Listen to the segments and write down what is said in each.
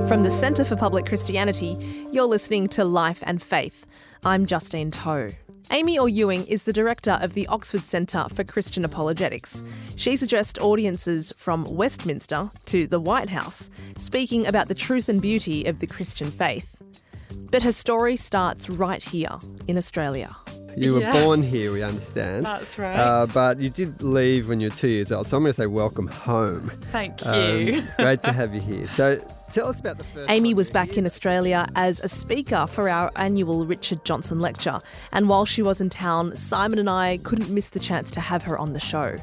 From the Centre for Public Christianity, you're listening to Life and Faith. I'm Justine Toe. Amy Orr-Ewing is the director of the Oxford Centre for Christian Apologetics. She's addressed audiences from Westminster to the White House, speaking about the truth and beauty of the Christian faith. But her story starts right here in Australia. You were born here, we understand. That's right. But you did leave when you were 2 years old, so I'm going to say welcome home. Thank you. Great to have you here. So tell us about the first Amy was back in Australia as a speaker for our annual Richard Johnson lecture. And while she was in town, Simon and I couldn't miss the chance to have her on the show.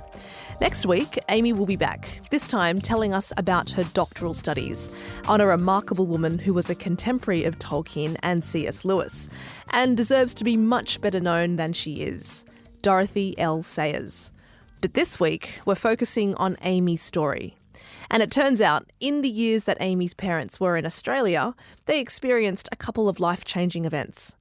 Next week, Amy will be back, this time telling us about her doctoral studies on a remarkable woman who was a contemporary of Tolkien and C.S. Lewis and deserves to be much better known than she is, Dorothy L. Sayers. But this week, we're focusing on Amy's story. And it turns out, in the years that Amy's parents were in Australia, they experienced a couple of life-changing events.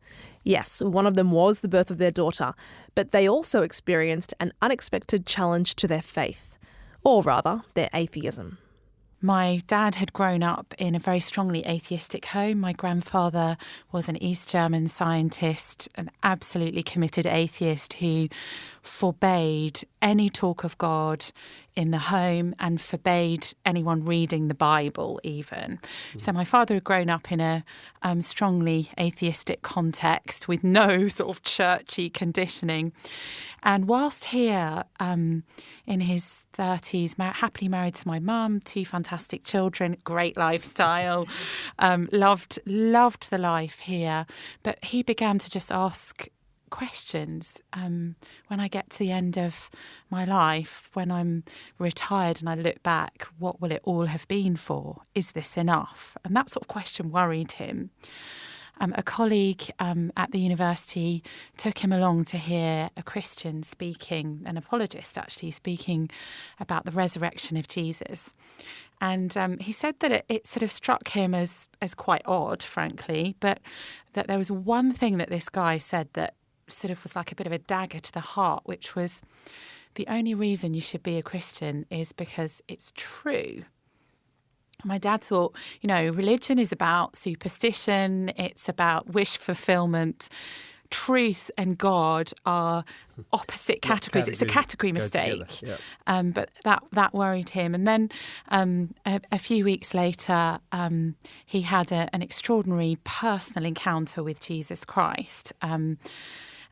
Yes, one of them was the birth of their daughter, but they also experienced an unexpected challenge to their faith, or rather, their atheism. My dad had grown up in a very strongly atheistic home. My grandfather was an East German scientist, an absolutely committed atheist who forbade any talk of God in the home and forbade anyone reading the Bible even. So my father had grown up in a strongly atheistic context with no sort of churchy conditioning. And whilst here in his 30s, happily married to my mum, 2 fantastic children, great lifestyle, loved the life here. But he began to just ask questions when I get to the end of my life, when I'm retired and I look back, what will it all have been for? Is this enough? And that sort of question worried him. A colleague at the university took him along to hear a Christian speaking, an apologist actually, speaking about the resurrection of Jesus. And he said that it sort of struck him as quite odd, frankly, but that there was one thing that this guy said that sort of was like a bit of a dagger to the heart, which was the only reason you should be a Christian is because it's true. My dad thought, religion is about superstition, it's about wish fulfilment. Truth and God are opposite categories. It's a category mistake. Yep. But that worried him. And then a few weeks later, he had an extraordinary personal encounter with Jesus Christ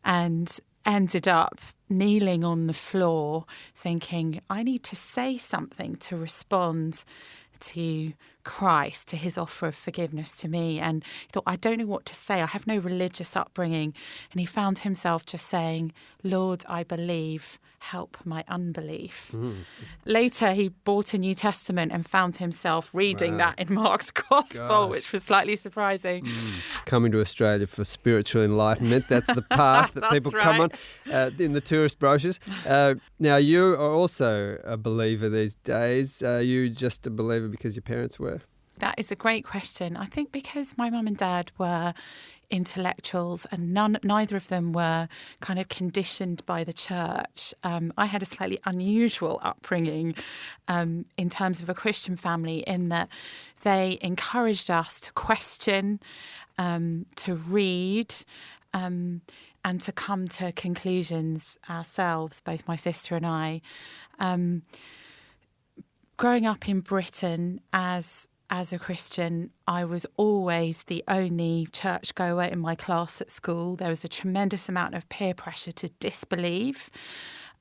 and ended up kneeling on the floor thinking, I need to say something to respond to Christ, to his offer of forgiveness to me. And he thought, I don't know what to say. I have no religious upbringing. And he found himself just saying, Lord, I believe, help my unbelief. Later, he bought a New Testament and found himself reading that in Mark's Gospel, which was slightly surprising. Coming to Australia for spiritual enlightenment, that's the path that people come on in the tourist brochures. Now, you are also a believer these days. Are you just a believer because your parents were? That is a great question. I think because my mum and dad were intellectuals and neither of them were kind of conditioned by the church. I had a slightly unusual upbringing in terms of a Christian family in that they encouraged us to question, to read, and to come to conclusions ourselves, both my sister and I. Growing up in Britain as a Christian, I was always the only churchgoer in my class at school. There was a tremendous amount of peer pressure to disbelieve.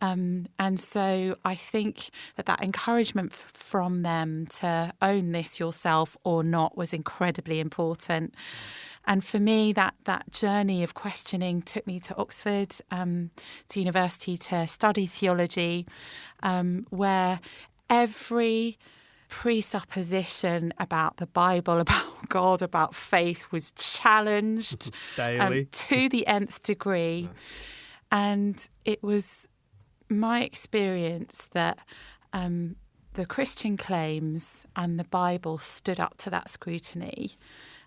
And so I think that encouragement from them to own this yourself or not was incredibly important. And for me, that journey of questioning took me to Oxford, to university to study theology, where every presupposition about the Bible, about God, about faith was challenged daily to the nth degree. And it was my experience that the Christian claims and the Bible stood up to that scrutiny.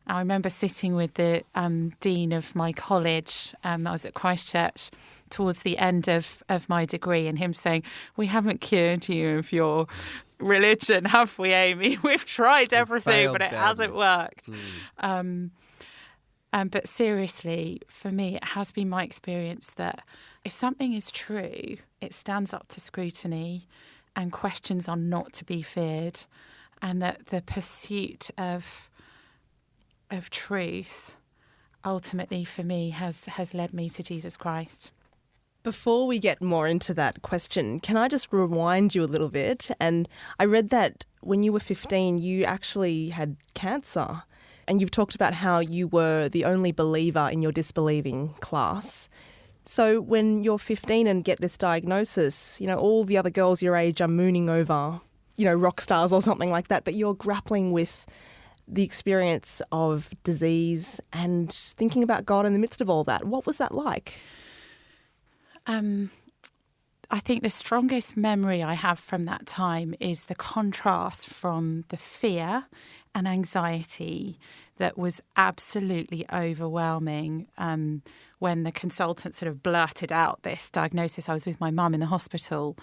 I remember sitting with the dean of my college. I was at Christchurch towards the end of my degree, and him saying, "We haven't cured you of your religion, have we, Amy? We've tried everything, but it hasn't worked. But seriously, for me, it has been my experience that if something is true, it stands up to scrutiny and questions are not to be feared, and that the pursuit of truth ultimately for me has led me to Jesus Christ. Before we get more into that question, can I just rewind you a little bit? And I read that when you were 15, you actually had cancer. And you've talked about how you were the only believer in your disbelieving class. So when you're 15 and get this diagnosis, all the other girls your age are mooning over, rock stars or something like that, but you're grappling with the experience of disease and thinking about God in the midst of all that. What was that like? I think the strongest memory I have from that time is the contrast from the fear and anxiety that was absolutely overwhelming when the consultant sort of blurted out this diagnosis. I was with my mum in the hospital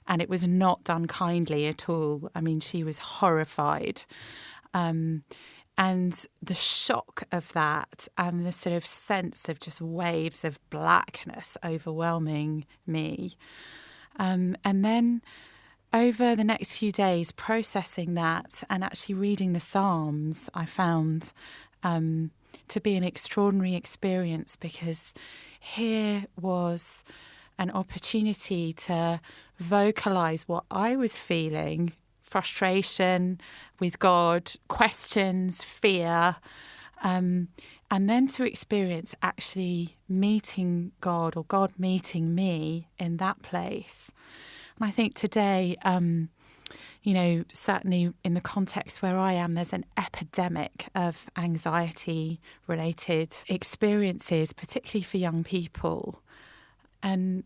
and it was not done kindly at all. I mean, she was horrified. And the shock of that and the sort of sense of just waves of blackness overwhelming me. And then over the next few days, processing that and actually reading the Psalms, I found to be an extraordinary experience, because here was an opportunity to vocalise what I was feeling: frustration with God, questions, fear, and then to experience actually meeting God, or God meeting me in that place. And I think today, certainly in the context where I am, there's an epidemic of anxiety-related experiences, particularly for young people. And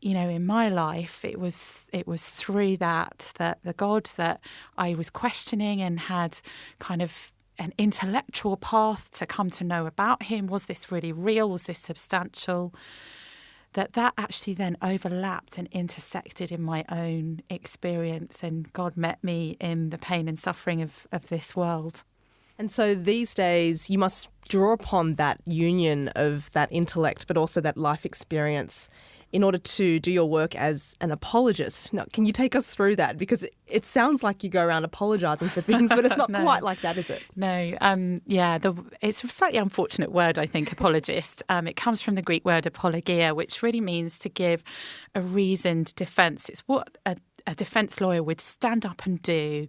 in my life, it was through that the God that I was questioning and had kind of an intellectual path to come to know about him. Was this really real? Was this substantial? That actually then overlapped and intersected in my own experience, and God met me in the pain and suffering of this world. And so these days you must draw upon that union of that intellect but also that life experience in order to do your work as an apologist. Now, can you take us through that? Because it sounds like you go around apologising for things, but it's not No. quite like that, is it? No. It's a slightly unfortunate word, I think, apologist. It comes from the Greek word apologia, which really means to give a reasoned defence. It's what a defence lawyer would stand up and do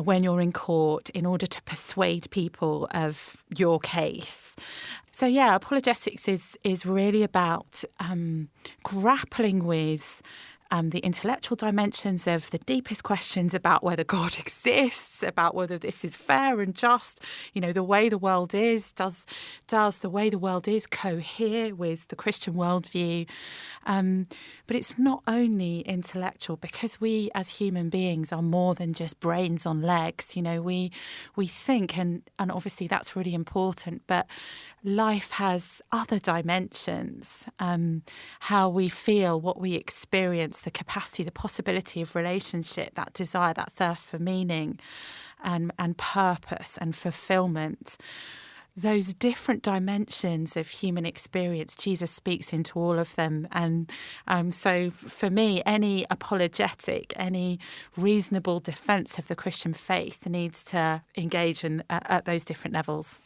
when you're in court in order to persuade people of your case. So, apologetics is really about grappling with the intellectual dimensions of the deepest questions about whether God exists, about whether this is fair and just, the way the world is. Does the way the world is cohere with the Christian worldview? But it's not only intellectual, because we as human beings are more than just brains on legs. We think, and obviously that's really important, but life has other dimensions. How we feel, what we experience, the capacity, the possibility of relationship, that desire, that thirst for meaning and purpose and fulfilment. Those different dimensions of human experience, Jesus speaks into all of them. And so for me, any apologetic, any reasonable defence of the Christian faith needs to engage at those different levels.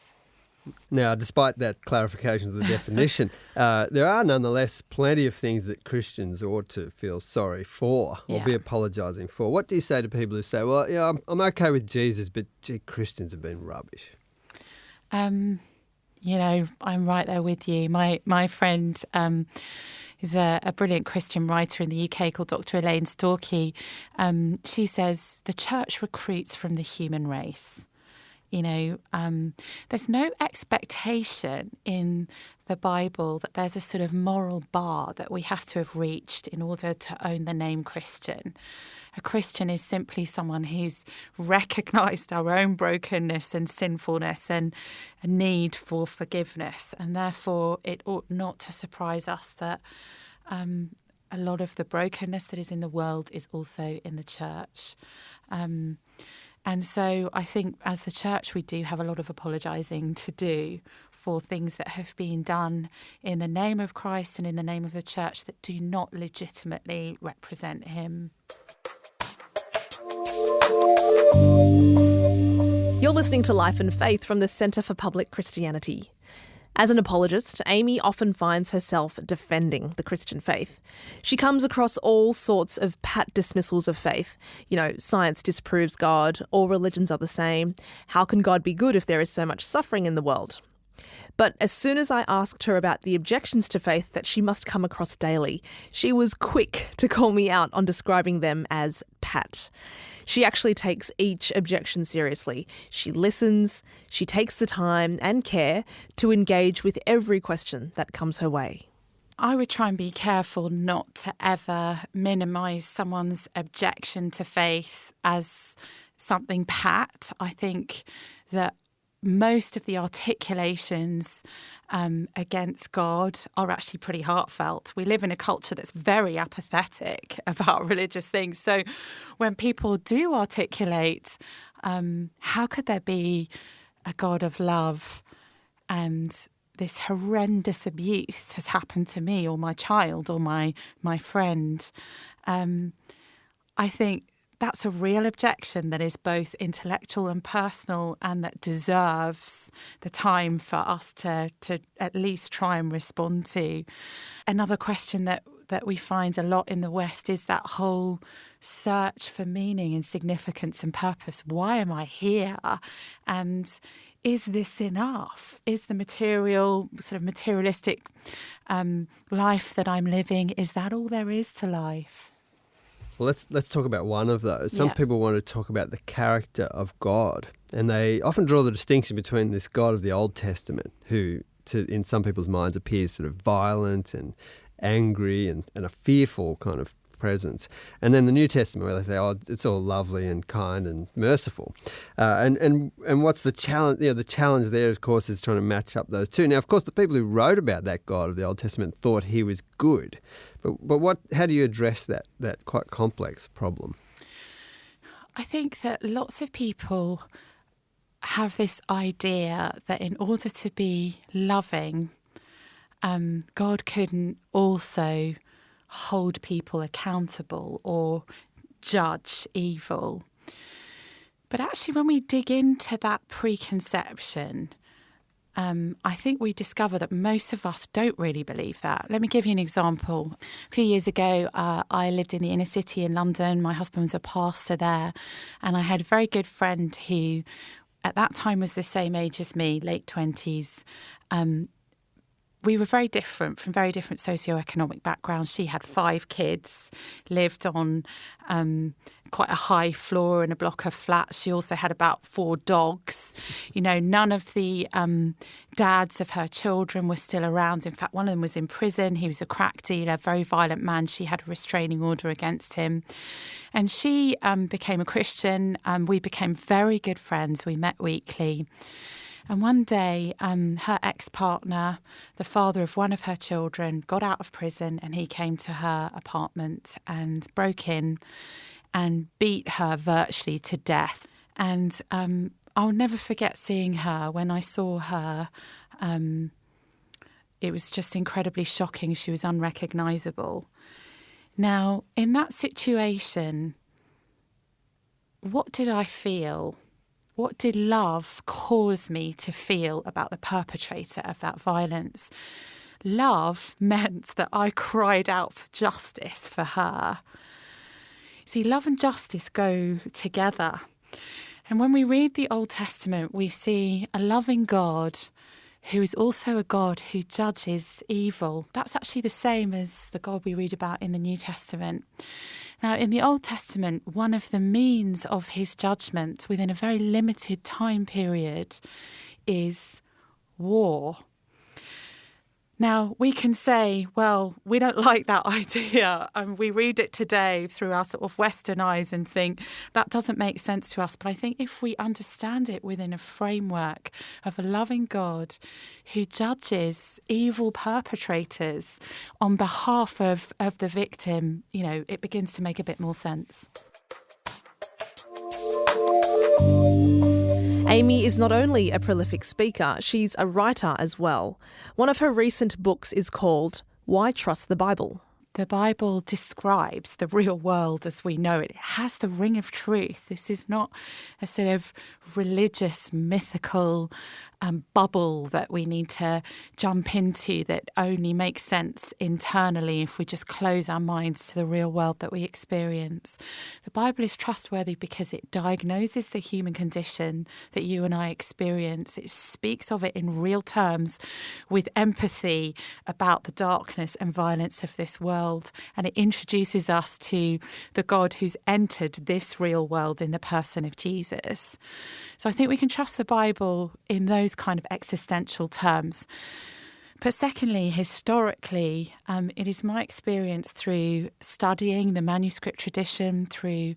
Now, despite that clarification of the definition, there are nonetheless plenty of things that Christians ought to feel sorry for or be apologising for. What do you say to people who say, well, I'm okay with Jesus, but Christians have been rubbish? I'm right there with you. My friend is a brilliant Christian writer in the UK called Dr. Elaine Storkey. She says the church recruits from the human race. There's no expectation in the Bible that there's a sort of moral bar that we have to have reached in order to own the name Christian. A Christian is simply someone who's recognised our own brokenness and sinfulness and a need for forgiveness. And therefore, it ought not to surprise us that a lot of the brokenness that is in the world is also in the church. And so I think as the church, we do have a lot of apologising to do for things that have been done in the name of Christ and in the name of the church that do not legitimately represent him. You're listening to Life and Faith from the Centre for Public Christianity. As an apologist, Amy often finds herself defending the Christian faith. She comes across all sorts of pat dismissals of faith. Science disproves God, all religions are the same. How can God be good if there is so much suffering in the world? But as soon as I asked her about the objections to faith that she must come across daily, she was quick to call me out on describing them as pat. She actually takes each objection seriously. She listens, she takes the time and care to engage with every question that comes her way. I would try and be careful not to ever minimise someone's objection to faith as something pat. I think that most of the articulations against God are actually pretty heartfelt. We live in a culture that's very apathetic about religious things. So when people do articulate, how could there be a God of love and this horrendous abuse has happened to me or my child or my friend? I think that's a real objection that is both intellectual and personal and that deserves the time for us to at least try and respond to. Another question that we find a lot in the West is that whole search for meaning and significance and purpose. Why am I here? And is this enough? Is the materialistic life that I'm living, is that all there is to life? Well, let's talk about one of those. Some people want to talk about the character of God, and they often draw the distinction between this God of the Old Testament, who in some people's minds appears sort of violent and angry and a fearful kind of presence, and then the New Testament where they say, oh, it's all lovely and kind and merciful. And what's the challenge? The challenge there, of course, is trying to match up those two. Now, of course, the people who wrote about that God of the Old Testament thought he was good. But how do you address that quite complex problem? I think that lots of people have this idea that in order to be loving, God couldn't also hold people accountable or judge evil. But actually, when we dig into that preconception, I think we discover that most of us don't really believe that. Let me give you an example. A few years ago, I lived in the inner city in London. My husband was a pastor there. And I had a very good friend who, at that time, was the same age as me, late 20s. We were very different, from very different socioeconomic backgrounds. She had 5 kids, lived on quite a high floor in a block of flats. She also had about 4 dogs. None of the dads of her children were still around. In fact, one of them was in prison. He was a crack dealer, very violent man. She had a restraining order against him. And she became a Christian. We became very good friends. We met weekly. And one day, her ex-partner, the father of one of her children, got out of prison and he came to her apartment and broke in and beat her virtually to death. And I'll never forget seeing her. When I saw her, it was just incredibly shocking. She was unrecognisable. Now, in that situation, what did I feel? What did love cause me to feel about the perpetrator of that violence? Love meant that I cried out for justice for her. See, love and justice go together. And when we read the Old Testament, we see a loving God who is also a God who judges evil. That's actually the same as the God we read about in the New Testament. Now, in the Old Testament, one of the means of his judgment within a very limited time period is war. Now, we can say, well, we don't like that idea. We read it today through our sort of Western eyes and think that doesn't make sense to us. But I think if we understand it within a framework of a loving God who judges evil perpetrators on behalf of the victim, it begins to make a bit more sense. Amy is not only a prolific speaker, she's a writer as well. One of her recent books is called Why Trust the Bible? The Bible describes the real world as we know it. It has the ring of truth. This is not a sort of religious, mythical bubble that we need to jump into that only makes sense internally if we just close our minds to the real world that we experience. The Bible is trustworthy because it diagnoses the human condition that you and I experience. It speaks of it in real terms with empathy about the darkness and violence of this world. And it introduces us to the God who's entered this real world in the person of Jesus. So I think we can trust the Bible in those kind of existential terms. But secondly, historically, it is my experience through studying the manuscript tradition, through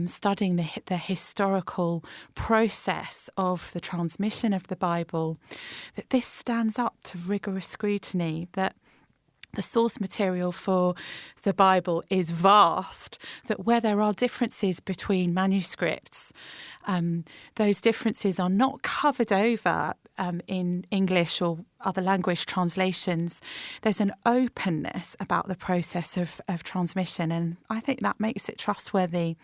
studying the historical process of the transmission of the Bible, that this stands up to rigorous scrutiny, that the source material for the Bible is vast, that where there are differences between manuscripts, those differences are not covered over in English or other language translations. There's an openness about the process of transmission, and I think that makes it trustworthy.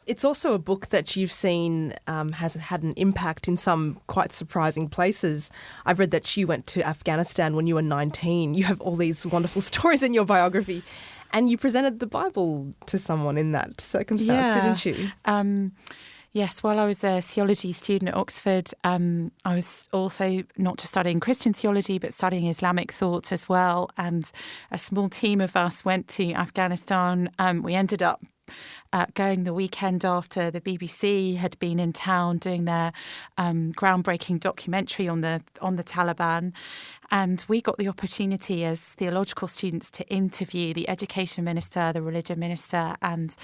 It's also a book that you've seen has had an impact in some quite surprising places. I've read that you went to Afghanistan when you were 19. You have all these wonderful stories in your biography. And you presented the Bible to someone in that circumstance, didn't you? Yes, while I was a theology student at Oxford, I was also not just studying Christian theology, but studying Islamic thought as well. And a small team of us went to Afghanistan. We ended up going the weekend after the BBC had been in town doing their groundbreaking documentary on the Taliban. And we got the opportunity as theological students to interview the education minister, the religion minister, and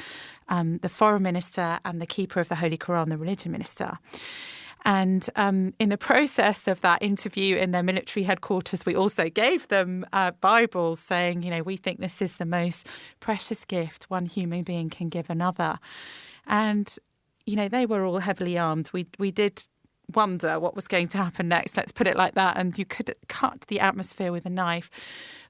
the foreign minister, and the keeper of the Holy Quran, the religion minister. And in the process of that interview in their military headquarters, we also gave them Bibles saying, we think this is the most precious gift one human being can give another. And, they were all heavily armed. We did wonder what was going to happen next, let's put it like that. And you could cut the atmosphere with a knife.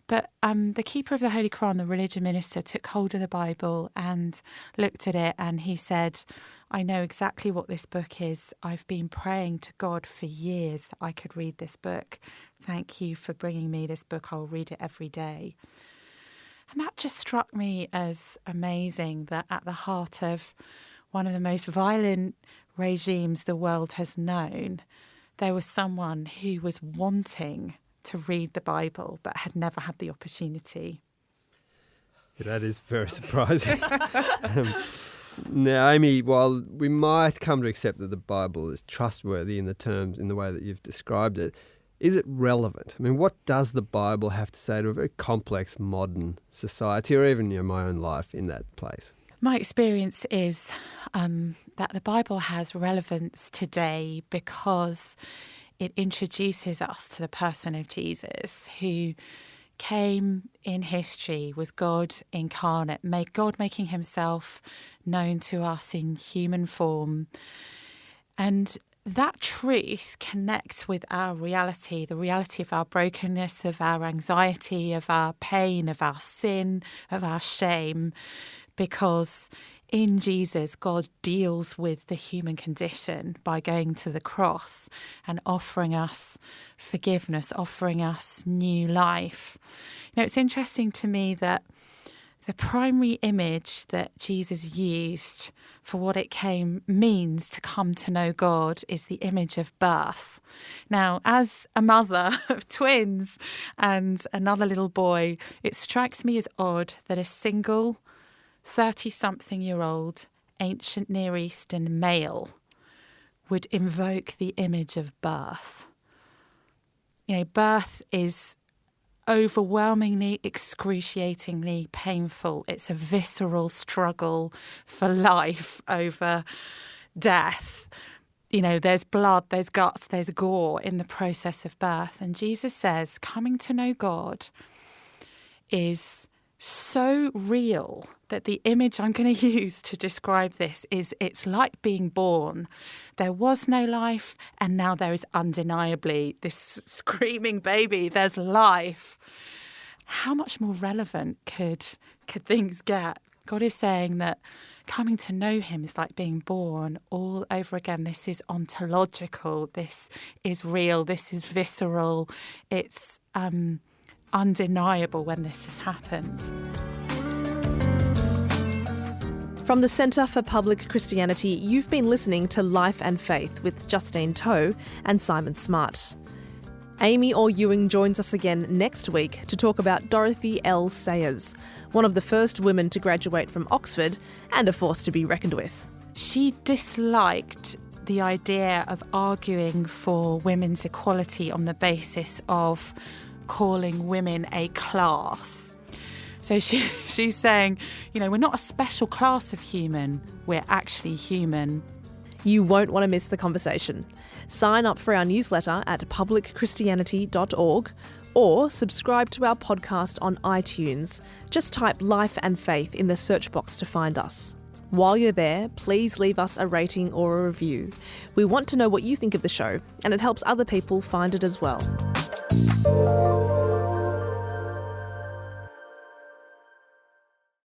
But the keeper of the Holy Quran, the religion minister, took hold of the Bible and looked at it, and he said, I know exactly what this book is. I've been praying to God for years that I could read this book. Thank you for bringing me this book. I'll read it every day. And that just struck me as amazing, that at the heart of one of the most violent regimes the world has known, there was someone who was wanting to read the Bible but had never had the opportunity. That is very surprising. Now, Amy, while we might come to accept that the Bible is trustworthy in the way that you've described it, is it relevant? I mean, what does the Bible have to say to a very complex modern society, or even my own life in that place? My experience is that the Bible has relevance today because it introduces us to the person of Jesus, who came in history, was God incarnate, God making himself known to us in human form. And that truth connects with our reality, the reality of our brokenness, of our anxiety, of our pain, of our sin, of our shame, because in Jesus, God deals with the human condition by going to the cross and offering us forgiveness, offering us new life. It's interesting to me that the primary image that Jesus used for what it means to come to know God is the image of birth. Now, as a mother of twins and another little boy, it strikes me as odd that a single 30-something-year-old ancient Near Eastern male would invoke the image of birth. Birth is overwhelmingly, excruciatingly painful. It's a visceral struggle for life over death. You know, there's blood, there's guts, there's gore in the process of birth. And Jesus says coming to know God is so real that the image I'm going to use to describe this is it's like being born. There was no life, and now there is undeniably this screaming baby. There's life. How much more relevant could things get? God is saying that coming to know him is like being born all over again. This is ontological. This is real. This is visceral. It's undeniable when this has happened. From the Centre for Public Christianity, you've been listening to Life and Faith with Justine Toe and Simon Smart. Amy Orr-Ewing joins us again next week to talk about Dorothy L. Sayers, one of the first women to graduate from Oxford and a force to be reckoned with. She disliked the idea of arguing for women's equality on the basis of calling women a class. So she's saying, you know, we're not a special class of human, we're actually human. You won't want to miss the conversation. Sign up for our newsletter at publicchristianity.org or subscribe to our podcast on iTunes. Just type Life and Faith in the search box to find us. While you're there, please leave us a rating or a review. We want to know what you think of the show, and it helps other people find it as well.